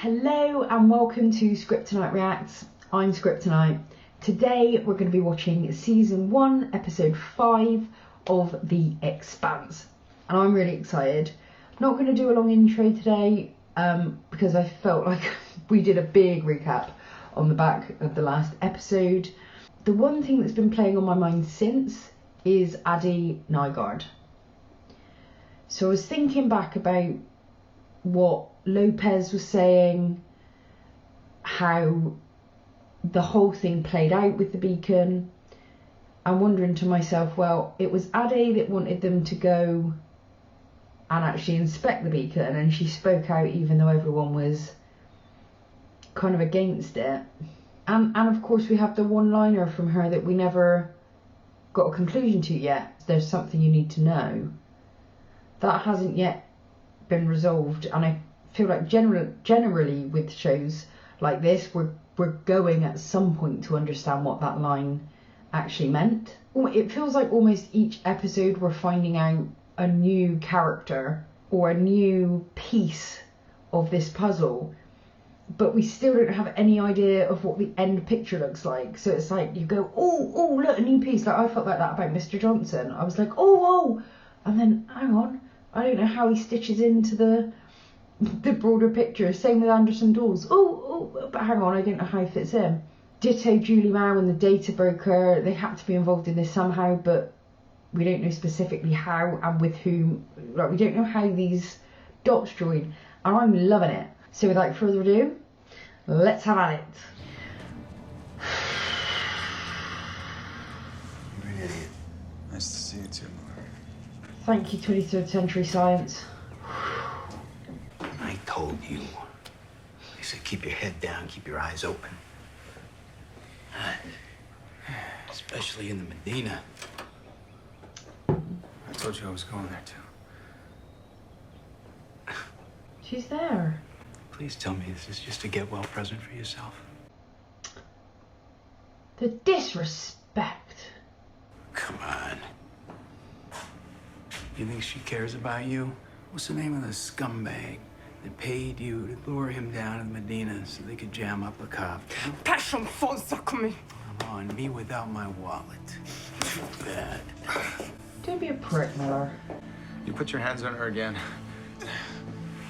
Hello and welcome to Scriptonite Reacts. I'm Scriptonite. Today we're going to be watching season 1 episode 5 of The Expanse and I'm really excited. I'm not going to do a long intro today because I felt like we did a big recap on the back of the last episode. The one thing that's been playing on my mind since is Adi Nygaard. So I was thinking back about what Lopez was saying, how the whole thing played out with the beacon. I'm wondering to myself, well, it was Ade that wanted them to go and actually inspect the beacon, and she spoke out even though everyone was kind of against it. And of course we have the one-liner from her that we never got a conclusion to yet. There's something you need to know. That hasn't yet been resolved, and I feel like generally with shows like this we're going at some point to understand what that line actually meant. It feels like almost each episode we're finding out a new character or a new piece of this puzzle, but we still don't have any idea of what the end picture looks like. So it's like you go, oh look, a new piece. Like I felt like that about Mr. Johnson. I was like, oh, and then hang on, I don't know how he stitches into the broader picture. Same with Anderson Dawes. Oh, but hang on, I don't know how he fits in. Ditto Julie Mao and the data broker. They had to be involved in this somehow, but we don't know specifically how and with whom. Like, we don't know how these dots join, and I'm loving it. So without further ado, let's have at it. You're an idiot. Nice to see you too, Miller. Thank you, 23rd Century Science. I told you. I said keep your head down, keep your eyes open. Especially in the Medina. I told you I was going there too. She's there. Please tell me this is just a get-well present for yourself. The disrespect. Come on. You think she cares about you? What's the name of the scumbag that paid you to lure him down to the Medina so they could jam up a cop? Passion fonsa come. Come on, me without my wallet. Too bad. Don't be a prick, Miller. You put your hands on her again.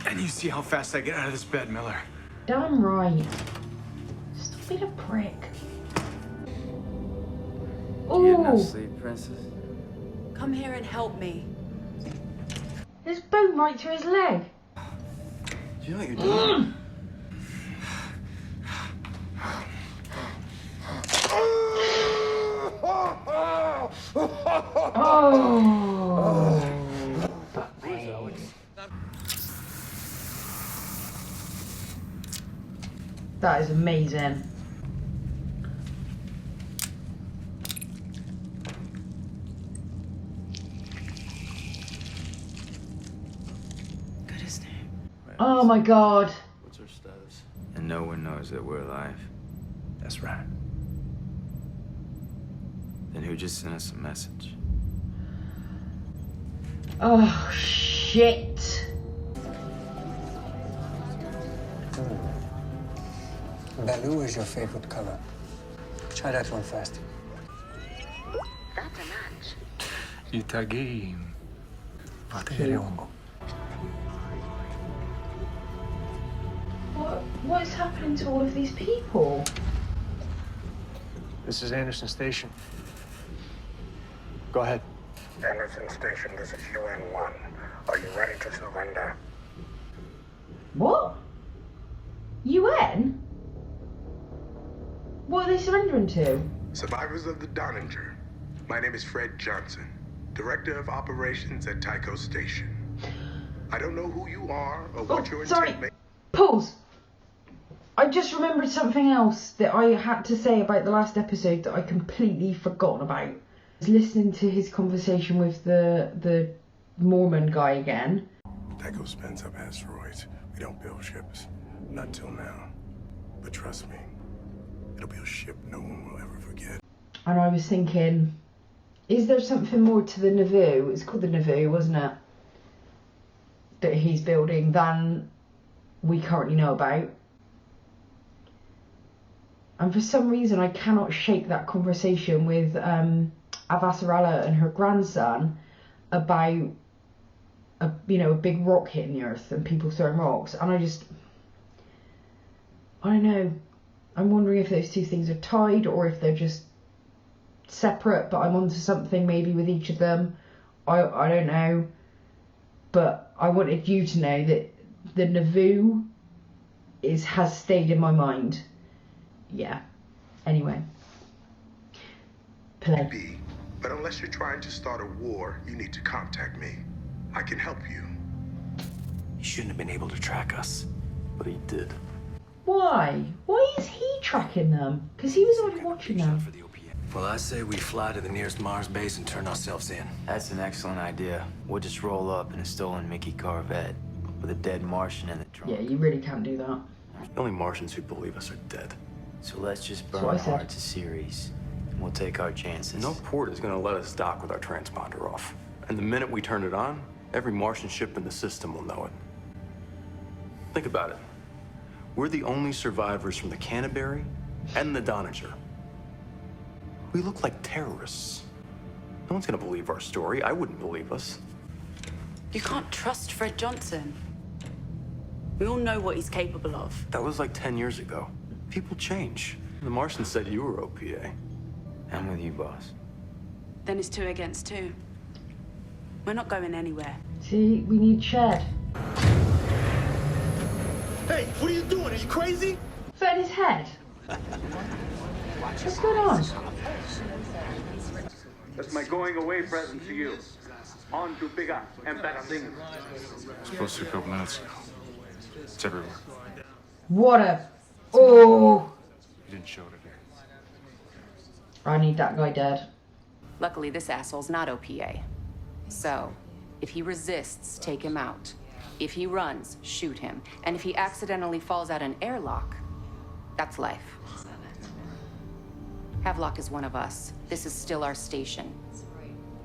And you see how fast I get out of this bed, Miller. Damn right. Stop being a prick. You get enough Oh, sleep, princess? Come here and help me. there's bone right through his leg. Do you know what you're doing? Oh. That is amazing. Goodness name. Oh my god. What's her status? And no one knows that we're alive. That's right. Then who just sent us a message? Oh shit. Blue is your favorite color. Try that one first. That's a match. Itagim. What is happening to all of these people? This is Anderson Station. Go ahead. Anderson Station, this is UN-1. Are you ready to surrender? What? UN? What are they surrendering to? Survivors of the Donninger. My name is Fred Johnson, Director of Operations at Tycho Station. I don't know who you are or what your intent may... Pause. I just remembered something else that I had to say about the last episode that I completely forgotten about. I was listening to his conversation with the Mormon guy again. Tycho spins up asteroids. We don't build ships. Not till now. But trust me, it'll be a ship no one will ever forget. And I was thinking, is there something more to the Nauvoo? It's called the Nauvoo, wasn't it? That he's building than we currently know about. And for some reason, I cannot shake that conversation with Avasarala and her grandson about a big rock hitting the earth and people throwing rocks. And I don't know. I'm wondering if those two things are tied or if they're just separate, but I'm onto something maybe with each of them. I don't know. But I wanted you to know that the Nauvoo has stayed in my mind. Yeah. Anyway. Play. Maybe, but unless you're trying to start a war, you need to contact me. I can help you. He shouldn't have been able to track us, but he did. Why? Why is he tracking them? Because he was already watching them. Well, I say we fly to the nearest Mars base and turn ourselves in. That's an excellent idea. We'll just roll up in a stolen Mickey Corvette with a dead Martian in the trunk. Yeah, you really can't do that. The only Martians who believe us are dead. So let's just That's what I burn said. hearts a series, and we'll take our chances. No port is going to let us dock with our transponder off. And the minute we turn it on, every Martian ship in the system will know it. Think about it. We're the only survivors from the Canterbury and the Donninger. We look like terrorists. No one's going to believe our story. I wouldn't believe us. You can't trust Fred Johnson. We all know what he's capable of. That was like 10 years ago. People change. The Martian said you were OPA. I'm with you, boss. Then it's 2 against 2. We're not going anywhere. See, we need Shed. Hey, what are you doing? Are you crazy? Is that in his head? What's going on? That's my going away present to you. On to bigger and better things. Supposed to be a couple minutes. It's everywhere. What a... Oh! You didn't show it here. I need that guy dead. Luckily, this asshole's not OPA. So, if he resists, take him out. If he runs, shoot him. And if he accidentally falls out an airlock, that's life. Havelock is one of us. This is still our station.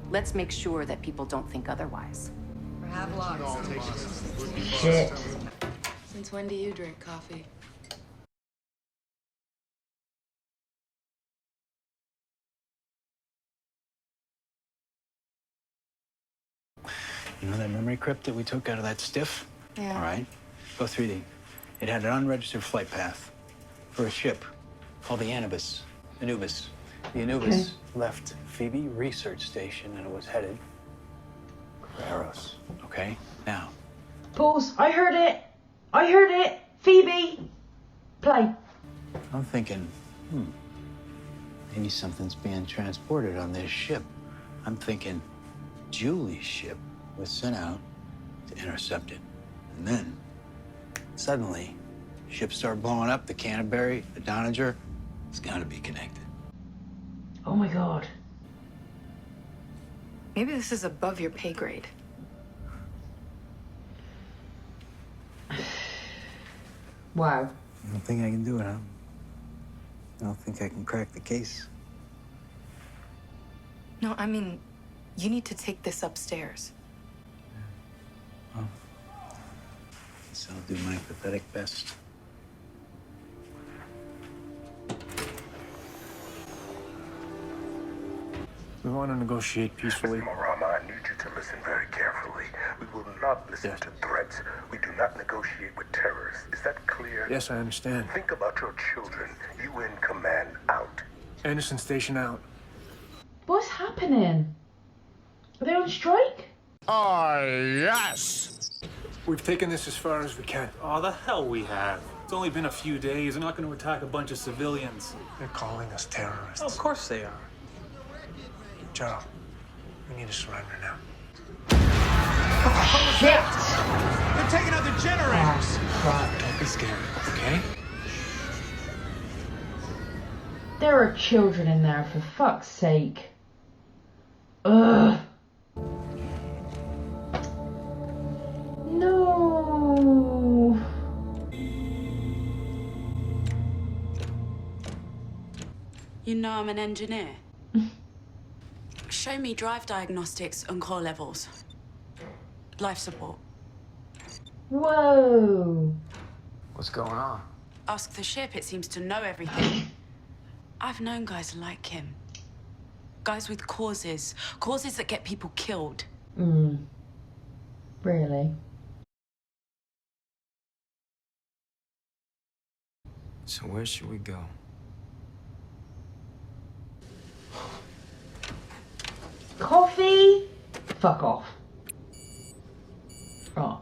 Let's make sure that people don't think otherwise. Shit. Since when do you drink coffee? You know that memory crypt that we took out of that stiff? Yeah. All right. Go through it had an unregistered flight path for a ship called the Anubis. Anubis. The Anubis left Phoebe Research Station and it was headed for Eros. Okay? Now. Pause. I heard it. I heard it. Phoebe. Play. I'm thinking, maybe something's being transported on this ship. I'm thinking Julie's ship was sent out to intercept it. And then, suddenly, ships start blowing up, the Canterbury, the Donninger. It's gotta be connected. Oh my god. Maybe this is above your pay grade. Wow. I don't think I can do it, huh? I don't think I can crack the case. No, I mean, you need to take this upstairs. Well, guess I'll do my pathetic best. We want to negotiate peacefully. Marama, I need you to listen very carefully. We will not listen to threats. We do not negotiate with terrorists. Is that clear? Yes, I understand. Think about your children. UN command out. Anderson Station out. What's happening? Are they on strike? We've taken this as far as we can. Oh, the hell we have. It's only been a few days. They're not going to attack a bunch of civilians. They're calling us terrorists. Of course they are. Joe, we need to surrender now. Shit! They're taking out the generators! Don't be scared, okay? There are children in there, for fuck's sake. Ugh. No. You know I'm an engineer. Show me drive diagnostics and core levels. Life support. Whoa. What's going on? Ask the ship, it seems to know everything. I've known guys like him. Guys with causes. Causes that get people killed. Really? So where should we go? Coffee? Fuck off. Right.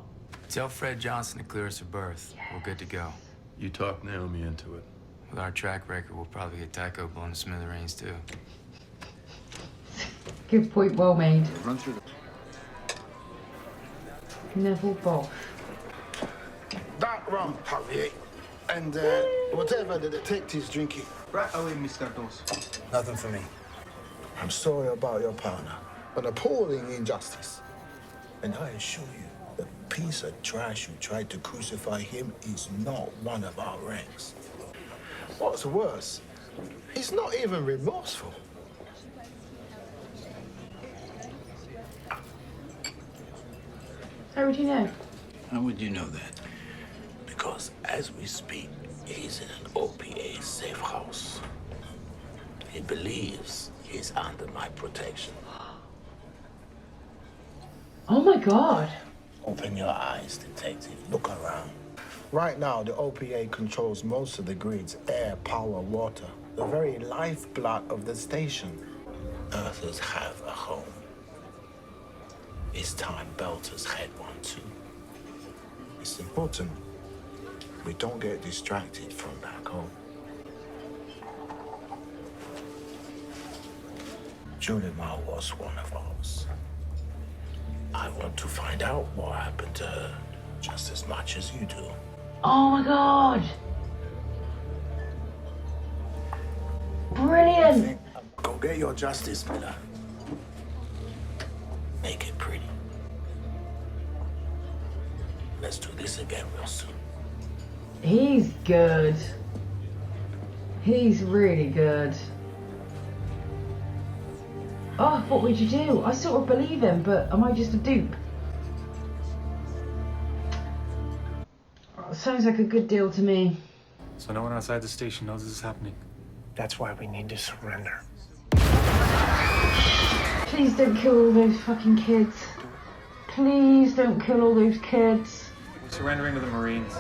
Tell Fred Johnson to clear us a berth. Yes. We're good to go. You talked Naomi into it. With our track record, we'll probably get Tycho blown to smithereens, too. Good point, well made. Run through the... Neville Bosch. Dark rum, Javier. And whatever the detective's drinking. Right away, Mr. Dos. Nothing for me. I'm sorry about your partner. An appalling injustice. And I assure you, the piece of trash who tried to crucify him is not one of our ranks. What's worse, he's not even remorseful. How would you know? How would you know that? Because as we speak, he's in an OPA safe house. He believes he's under my protection. Oh my god. Open your eyes, detective. Look around. Right now, the OPA controls most of the grid's air, power, water. The very lifeblood of the station. Earthers have a home. It's time Belters had one too. It's important we don't get distracted from back home. Julimar was one of ours. I want to find out what happened to her just as much as you do. Oh my god. Brilliant. Go get your justice, Miller. Make it pretty. Let's do this again real soon. He's good. He's really good. Oh, what would you do? I sort of believe him, but am I just a dupe? Sounds like a good deal to me. So no one outside the station knows this is happening. That's why we need to surrender. Please don't kill all those fucking kids. Please don't kill all those kids. We're surrendering to the Marines.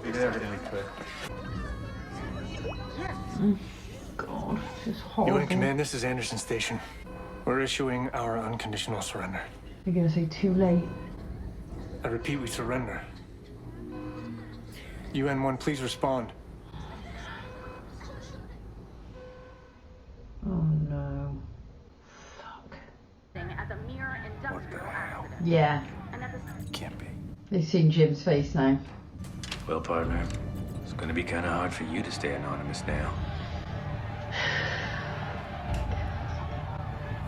We did everything we could. God, this is horrible. You in command, this is Anderson Station. We're issuing our unconditional surrender. You're gonna say too late. I repeat, we surrender. UN-1, please respond. Oh no. Fuck. Yeah. Can't be. They've seen Jim's face now. Well, partner, it's gonna be kind of hard for you to stay anonymous now.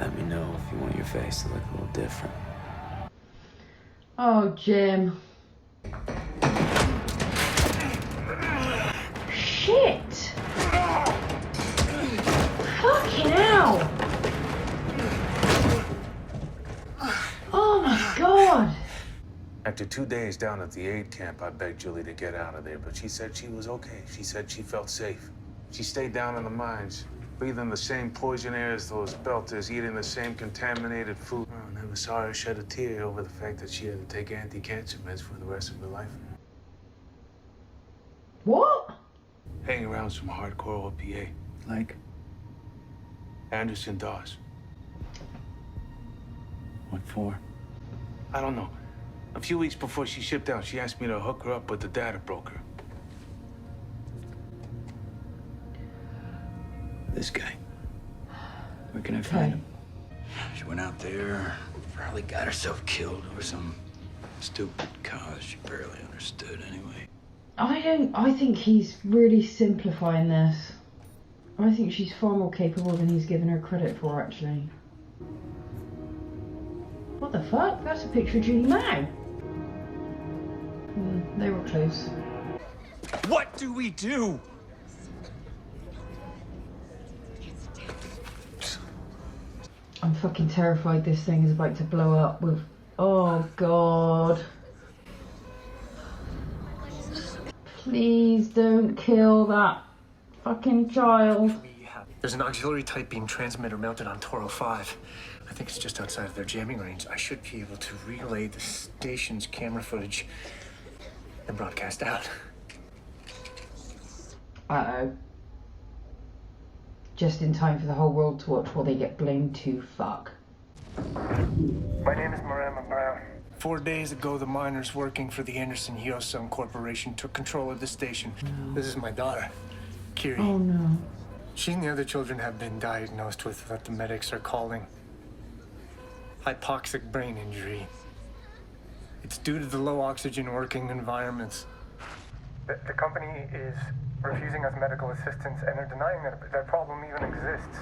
Let me know if you want your face to look a little different. Oh, Jim. Shit! Fucking hell! Oh my god! After 2 days down at the aid camp, I begged Julie to get out of there, but she said she was okay. She said she felt safe. She stayed down in the mines, breathing the same poison air as those Belters, eating the same contaminated food. I never saw her shed a tear over the fact that she had to take anti-cancer meds for the rest of her life. What? Hanging around some hardcore OPA, like Anderson Dawes. What for? I don't know. A few weeks before she shipped out, she asked me to hook her up with the data broker. This guy. Where can I find him? She went out there, probably got herself killed over some stupid cause she barely understood anyway. I think he's really simplifying this. I think she's far more capable than he's given her credit for, actually. What the fuck? That's a picture of Julie Mao. They were close. What do we do? I'm fucking terrified this thing is about to blow up with... Oh, God. Please don't kill that fucking child. There's an auxiliary type beam transmitter mounted on Toro 5. I think it's just outside of their jamming range. I should be able to relay the station's camera footage and broadcast out. Uh-oh. Just in time for the whole world to watch while they get blown to fuck. My name is Miranda Brown. 4 days ago, the miners working for the Anderson Hyosung Corporation took control of the station. This is my daughter, Kiri. Oh no. She and the other children have been diagnosed with what the medics are calling hypoxic brain injury. It's due to the low oxygen working environments. The company is refusing us medical assistance, and they're denying that that problem even exists.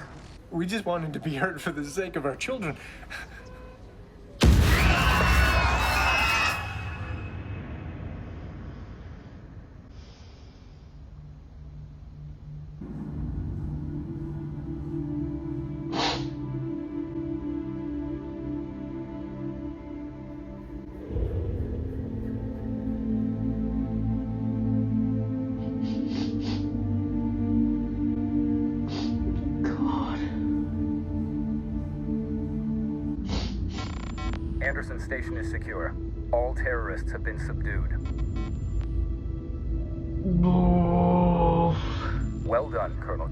We just wanted to be heard for the sake of our children. Anderson Station is secure. All terrorists have been subdued. Well done, Colonel.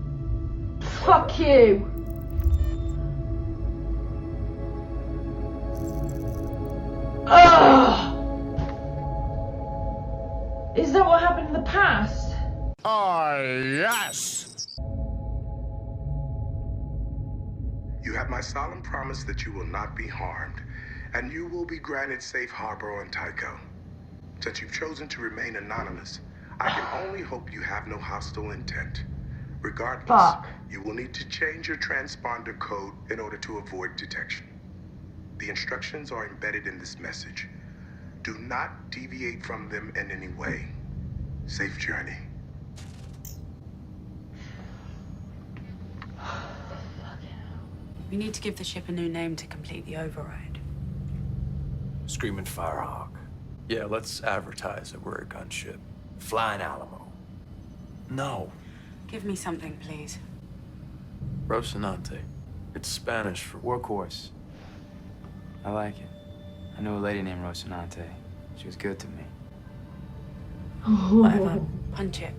Fuck you! Ugh! Is that what happened in the past? Yes! You have my solemn promise that you will not be harmed, and you will be granted safe harbor on Tycho. Since you've chosen to remain anonymous, I can only hope you have no hostile intent. Regardless, you will need to change your transponder code in order to avoid detection. The instructions are embedded in this message. Do not deviate from them in any way. Safe journey. We need to give the ship a new name to complete the override. Screaming Firehawk. Yeah, let's advertise that we're a gunship. Flying Alamo. No. Give me something, please. Rocinante. It's Spanish for workhorse. I like it. I knew a lady named Rocinante. She was good to me. Whatever. Punch it.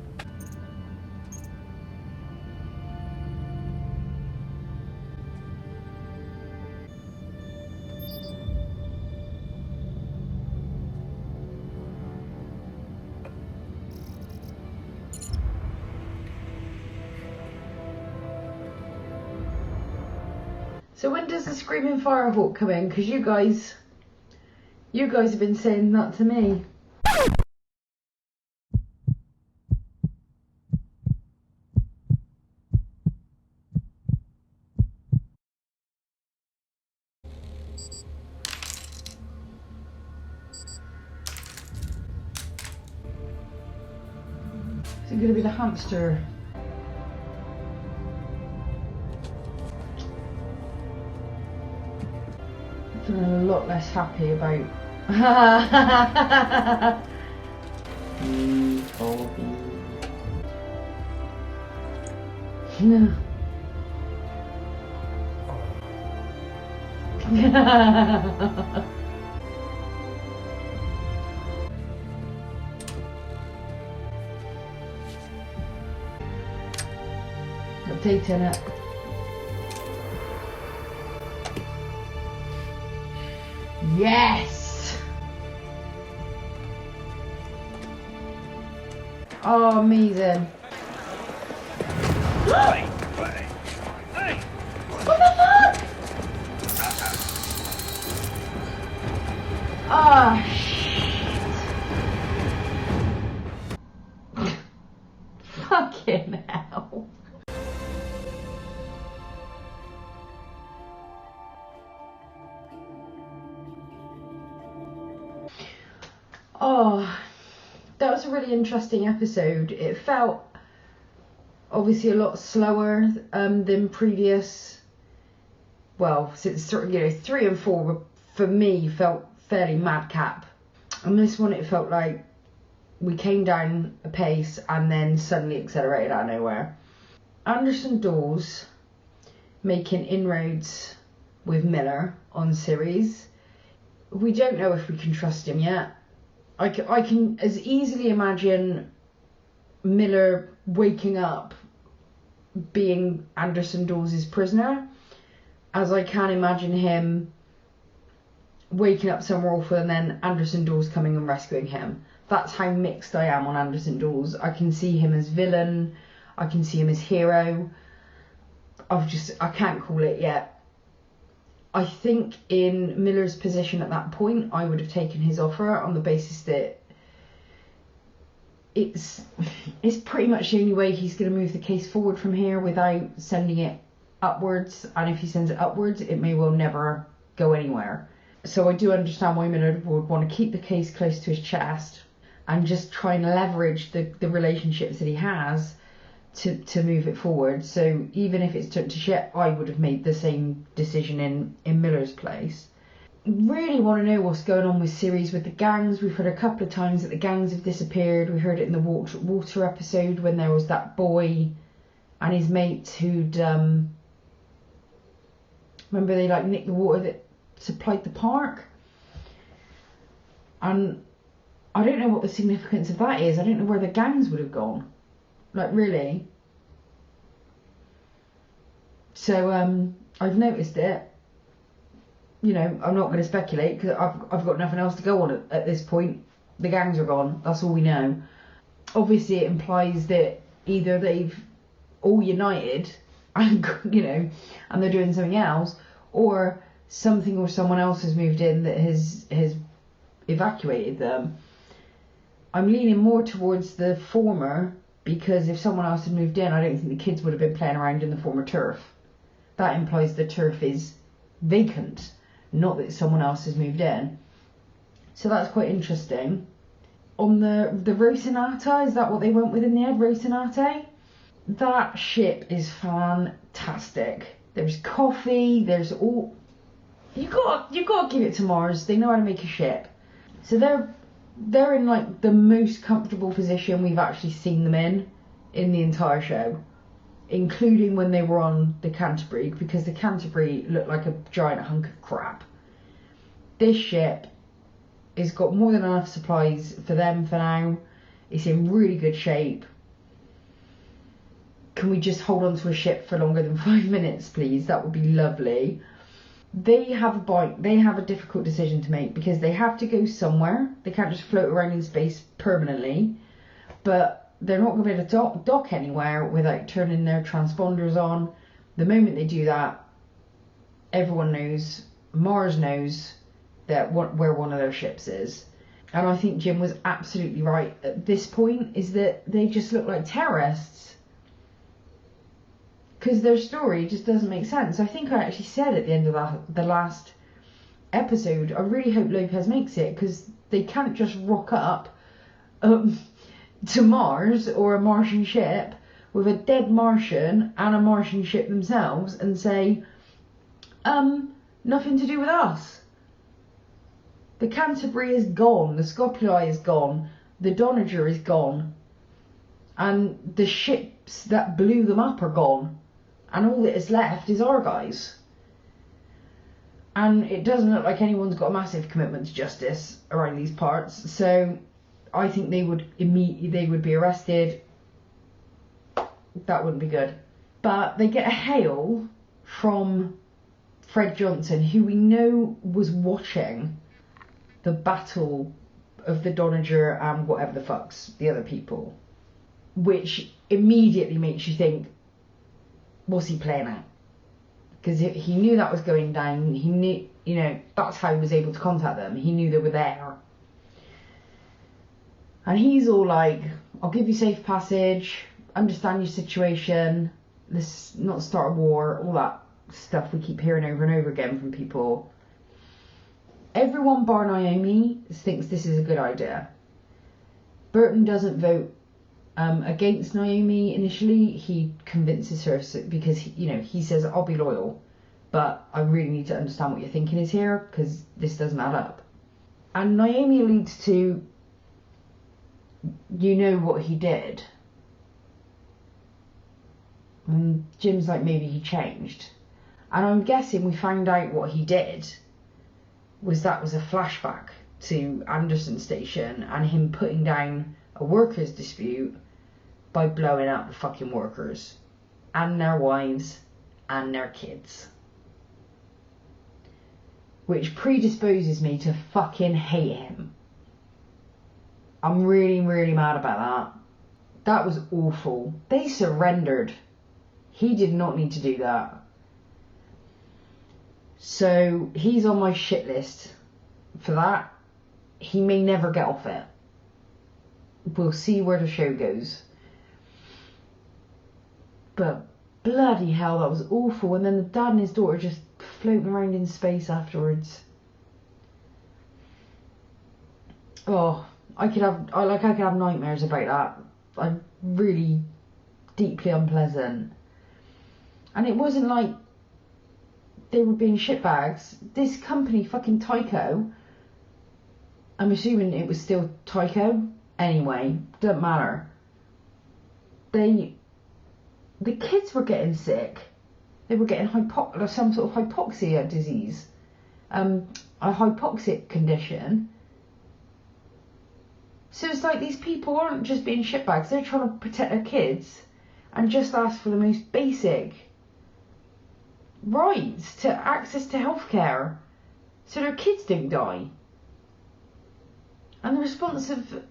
So when does the Screaming Firehawk come in? Because you guys have been saying that to me. Is it going to be the hamster? Feeling a lot less happy about. No. Updating it. Yes! Oh, amazing. Hey! What the fuck? Ah, shit. Fucking hell. Oh, that was a really interesting episode. It felt obviously a lot slower than previous. Well, since 3 and 4 for me felt fairly madcap, and this one it felt like we came down a pace and then suddenly accelerated out of nowhere. Anderson Dawes making inroads with Miller on series. We don't know if we can trust him yet. I can as easily imagine Miller waking up being Anderson Dawes' prisoner as I can imagine him waking up somewhere awful and then Anderson Dawes coming and rescuing him. That's how mixed I am on Anderson Dawes. I can see him as villain, I can see him as hero. I can't call it yet. I think in Miller's position at that point, I would have taken his offer on the basis that it's pretty much the only way he's going to move the case forward from here without sending it upwards. And if he sends it upwards, it may well never go anywhere. So I do understand why Miller would want to keep the case close to his chest and just try and leverage the relationships that he has to move it forward. So even if it's took to shit, I would have made the same decision in Miller's place. Really want to know what's going on with series with the gangs. We've heard a couple of times that the gangs have disappeared. We heard it in the water episode when there was that boy and his mates who'd remember they like nicked the water that supplied the park, and I don't know what the significance of that is. I don't know where the gangs would have gone, like really. So I've noticed it. You know, I'm not going to speculate because I've got nothing else to go on at this point. The gangs are gone. That's all we know. Obviously, it implies that either they've all united and and they're doing something else, or something or someone else has moved in that has evacuated them. I'm leaning more towards the former, because if someone else had moved in, I don't think the kids would have been playing around in the former turf. That implies the turf is vacant, not that someone else has moved in. So that's quite interesting. On the Rocinante, is that what they went with in the end? Rocinante? That ship is fantastic. There's coffee, there's all... You got to give it to Mars. They know how to make a ship. So they're in like the most comfortable position we've actually seen them in the entire show, including when they were on the Canterbury, because the Canterbury looked like a giant hunk of crap. This ship has got more than enough supplies for them for now. It's in really good shape. Can we just hold on to a ship for longer than 5 minutes, please? That would be lovely. They have a difficult decision to make, because they have to go somewhere. They can't just float around in space permanently, but they're not going to be able to dock anywhere without turning their transponders on. The moment they do that, everyone knows, Mars knows, that where one of their ships is. And I think Jim was absolutely right at this point, is that they just look like terrorists. Because their story just doesn't make sense. I think I actually said at the end of the last episode, I really hope Lopez makes it, because they can't just rock up to Mars or a Martian ship with a dead Martian and a Martian ship themselves and say, nothing to do with us. The Canterbury is gone, the Scopuli is gone, the Donager is gone, and the ships that blew them up are gone. And all that is left is our guys. And it doesn't look like anyone's got a massive commitment to justice around these parts. So I think they would be arrested. That wouldn't be good. But they get a hail from Fred Johnson, who we know was watching the battle of the Donager and whatever the fuck's the other people, which immediately makes you think, what's he playing at? Because he knew that was going down. He knew, that's how he was able to contact them. He knew they were there. And he's all like, I'll give you safe passage, understand your situation, let's not start a war, all that stuff we keep hearing over and over again from people. Everyone bar Naomi thinks this is a good idea. Burton doesn't vote against Naomi initially. He convinces her because he says, I'll be loyal, but I really need to understand what your thinking is here, because this doesn't add up. And Naomi alludes to you know what he did. And Jim's like, maybe he changed. And I'm guessing we found out what he did was a flashback to Anderson Station and him putting down a workers' dispute by blowing up the fucking workers and their wives and their kids. Which predisposes me to fucking hate him. I'm really, really mad about that. That was awful. They surrendered. He did not need to do that. So he's on my shit list for that. He may never get off it. We'll see where the show goes. But bloody hell, that was awful. And then the dad and his daughter just floating around in space afterwards. Oh, I could have nightmares about that. Really deeply unpleasant. And it wasn't like they were being shitbags. This company, fucking Tyco, I'm assuming it was still Tyco. Anyway, doesn't matter. The kids were getting sick. They were getting some sort of hypoxia disease. A hypoxic condition. So it's like these people aren't just being shitbags. They're trying to protect their kids and just ask for the most basic rights to access to healthcare so their kids don't die. And the response of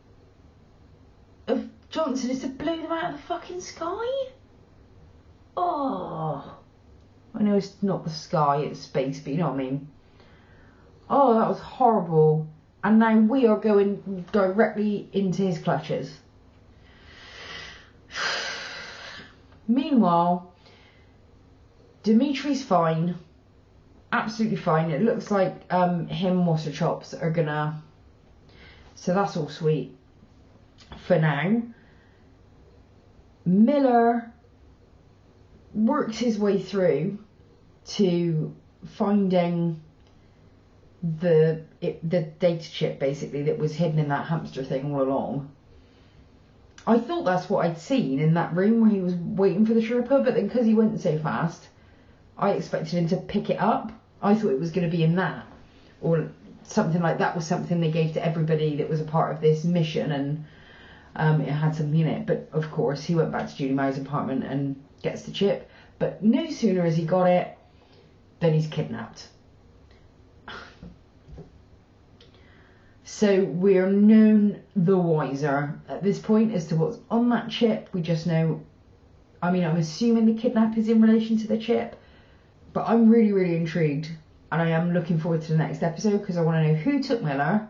Johnson is to blow them out of the fucking sky? Oh, I know it's not the sky, it's space, but you know what I mean. Oh, that was horrible. And now we are going directly into his clutches. Meanwhile, Dimitri's fine. Absolutely fine. It looks like him and What's Her Chops are gonna... So that's all sweet. For now. Miller works his way through to finding the data chip, basically, that was hidden in that hamster thing all along. I thought that's what I'd seen in that room where he was waiting for the Sherpa, but then because he went so fast, I expected him to pick it up. I thought it was going to be in that, or something like that was something they gave to everybody that was a part of this mission, and it had something in it. But of course he went back to Julie Mao's apartment and gets the chip, but no sooner has he got it than he's kidnapped. So we're none the wiser at this point as to what's on that chip. We just know, I mean, I'm assuming the kidnap is in relation to the chip, but I'm really, really intrigued, and I am looking forward to the next episode because I want to know who took Miller.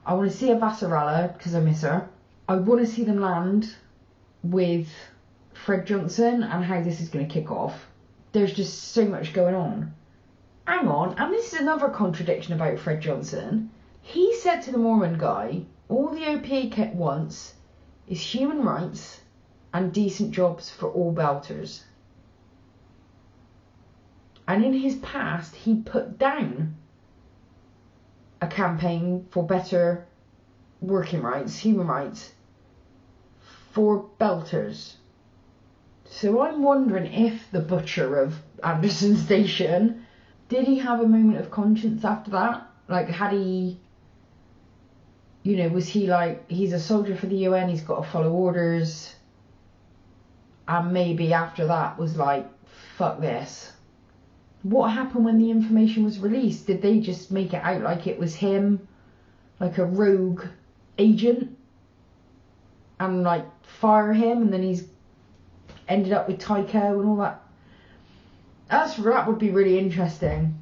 I want to see a Vassarella because I miss her. I want to see them land with Fred Johnson and how this is going to kick off. There's just so much going on. Hang on, and this is another contradiction about Fred Johnson. He said to the Mormon guy, all the OPA wants is human rights and decent jobs for all belters. And in his past, he put down a campaign for better working rights, human rights, for belters. So I'm wondering if the butcher of Anderson Station, did he have a moment of conscience after that? Like, had he... You know, was he like, he's a soldier for the UN, he's got to follow orders, and maybe after that was like, fuck this. What happened when the information was released? Did they just make it out like it was him, like a rogue agent, and like fire him, and then he's ended up with Tycho and all that? That would be really interesting.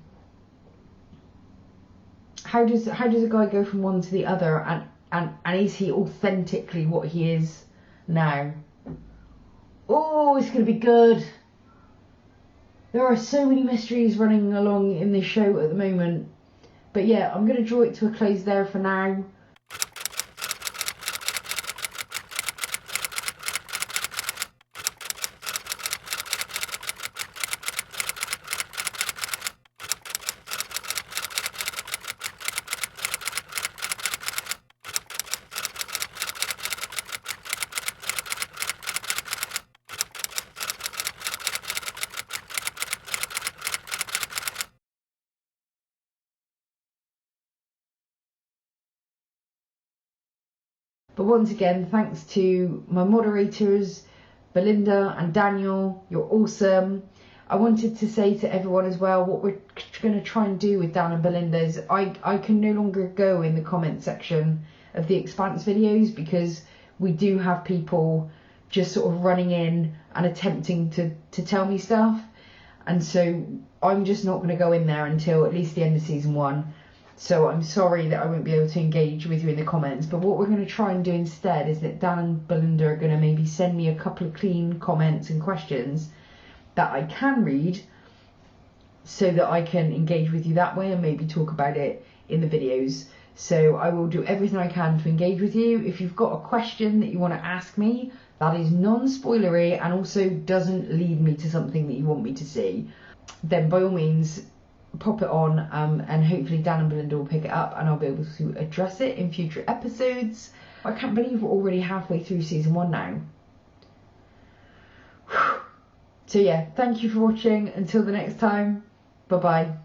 How does a guy go from one to the other, and is he authentically what he is now? Oh, it's going to be good. There are so many mysteries running along in this show at the moment. But yeah, I'm going to draw it to a close there for now. But once again, thanks to my moderators, Belinda and Daniel, you're awesome. I wanted to say to everyone as well, what we're going to try and do with Dan and Belinda is I can no longer go in the comment section of the Expanse videos, because we do have people just sort of running in and attempting to tell me stuff. And so I'm just not going to go in there until at least the end of season 1. So I'm sorry that I won't be able to engage with you in the comments. But what we're going to try and do instead is that Dan and Belinda are going to maybe send me a couple of clean comments and questions that I can read, so that I can engage with you that way and maybe talk about it in the videos. So I will do everything I can to engage with you. If you've got a question that you want to ask me that is non-spoilery and also doesn't lead me to something that you want me to see, then by all means pop it on, and hopefully Dan and Belinda will pick it up and I'll be able to address it in future episodes. I can't believe we're already halfway through season 1 now. So yeah, thank you for watching. Until the next time, bye bye.